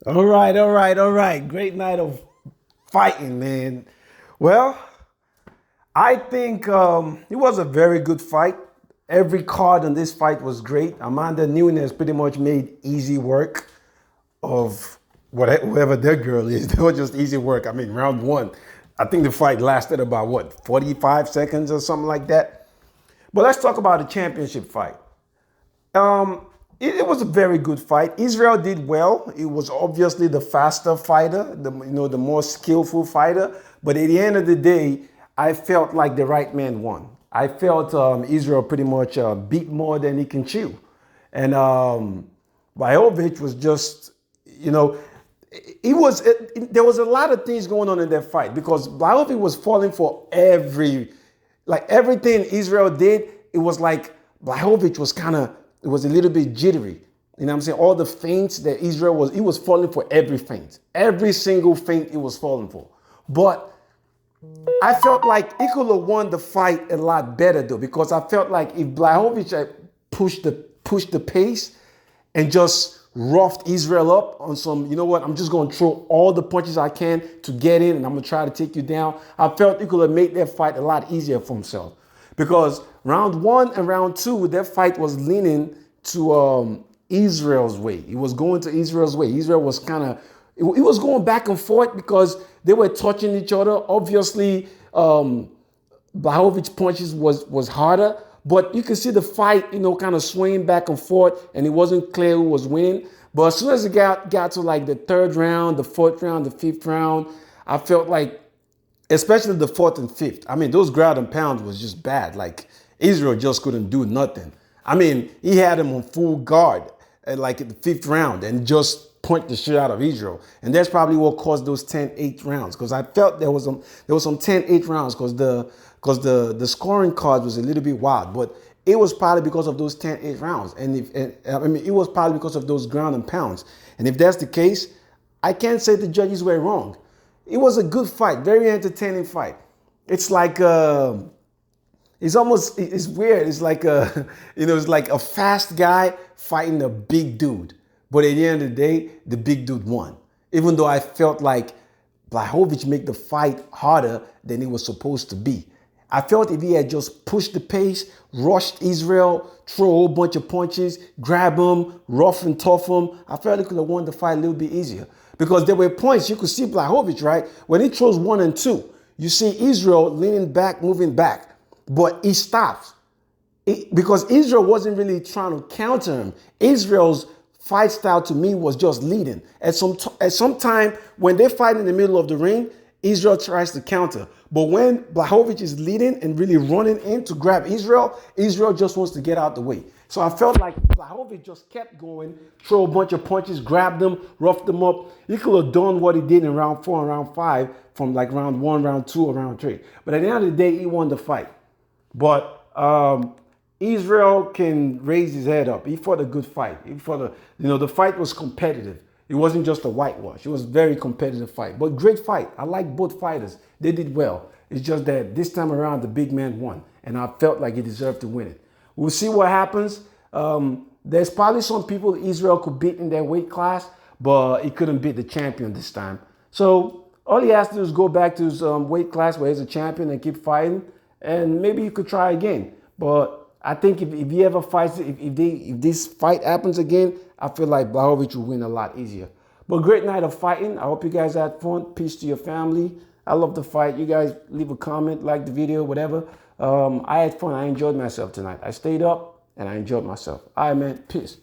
All right. Great night of fighting, man. Well, I think it was a very good fight. Every card in this fight was great. Amanda Nunes pretty much made easy work of whoever their girl is. They were just easy work. I mean, round one, I think the fight lasted about what, 45 seconds or something like that. But let's talk about the championship fight. Um, it was a very good fight. Israel did well. It was obviously the faster fighter, the more skillful fighter. But at the end of the day, I felt like the right man won. I felt Israel pretty much beat more than he can chew, and Blachowicz was just, you know, there was a lot of things going on in that fight because Blachowicz was falling for everything Israel did. It was like Blachowicz was it was a little bit jittery. You know what I'm saying? All the feints that he was falling for every feint. Every single feint he was falling for. But I felt like he could have won the fight a lot better though, because I felt like if Blachowicz had pushed the pace and just roughed Israel up on some, you know what, I'm just going to throw all the punches I can to get in and I'm going to try to take you down. I felt he could have made that fight a lot easier for himself. Because round one and round two, that fight was leaning to Israel's way. It was going to Israel's way. Israel was it was going back and forth because they were touching each other. Obviously, Blachowicz punches was harder, but you can see the fight, kind of swaying back and forth, and it wasn't clear who was winning. But as soon as it got to like the third round, the fourth round, the fifth round, I felt like, especially the fourth and fifth, I mean, those ground and pounds was just bad. Like, Israel just couldn't do nothing. I mean, he had him on full guard at the fifth round and just point the shit out of Israel. And that's probably what caused those 10-8 rounds. Because I felt there was some 10-8 rounds because the scoring card was a little bit wild. But it was probably because of those 10-8 rounds. It was probably because of those ground and pounds. And if that's the case, I can't say the judges were wrong. It was a good fight, very entertaining fight. It's like it's weird. It's like it's like a fast guy fighting a big dude. But at the end of the day, the big dude won. Even though I felt like Blachowicz made the fight harder than it was supposed to be. I felt if he had just pushed the pace, rushed Israel, throw a whole bunch of punches, grab him, rough and tough him, I felt he could have won the fight a little bit easier. Because there were points you could see Blachowicz, right? When he throws 1 and 2, you see Israel leaning back, moving back. But he stops. Because Israel wasn't really trying to counter him. Israel's fight style to me was just leading. At some time, when they fight in the middle of the ring, Israel tries to counter. But when Blachowicz is leading and really running in to grab Israel, Israel just wants to get out the way. So I felt like Blachowicz just kept going, throw a bunch of punches, grabbed them, roughed them up. He could have done what he did in round 4 and round 5 from like round 1, round 2, or round 3. But at the end of the day, he won the fight. But Israel can raise his head up. He fought a good fight. The fight was competitive. It wasn't just a whitewash. It was a very competitive fight. But great fight. I like both fighters. They did well. It's just that this time around, the big man won. And I felt like he deserved to win it. We'll see what happens. There's probably some people Israel could beat in their weight class, but he couldn't beat the champion this time. So all he has to do is go back to his weight class where he's a champion and keep fighting. And maybe you could try again. But I think if he ever fights, if this fight happens again, I feel like Blachowicz will win a lot easier. But great night of fighting. I hope you guys had fun. Peace to your family. I love the fight. You guys leave a comment, like the video, whatever. I had fun. I enjoyed myself tonight. I stayed up and I enjoyed myself. All right, man. Peace.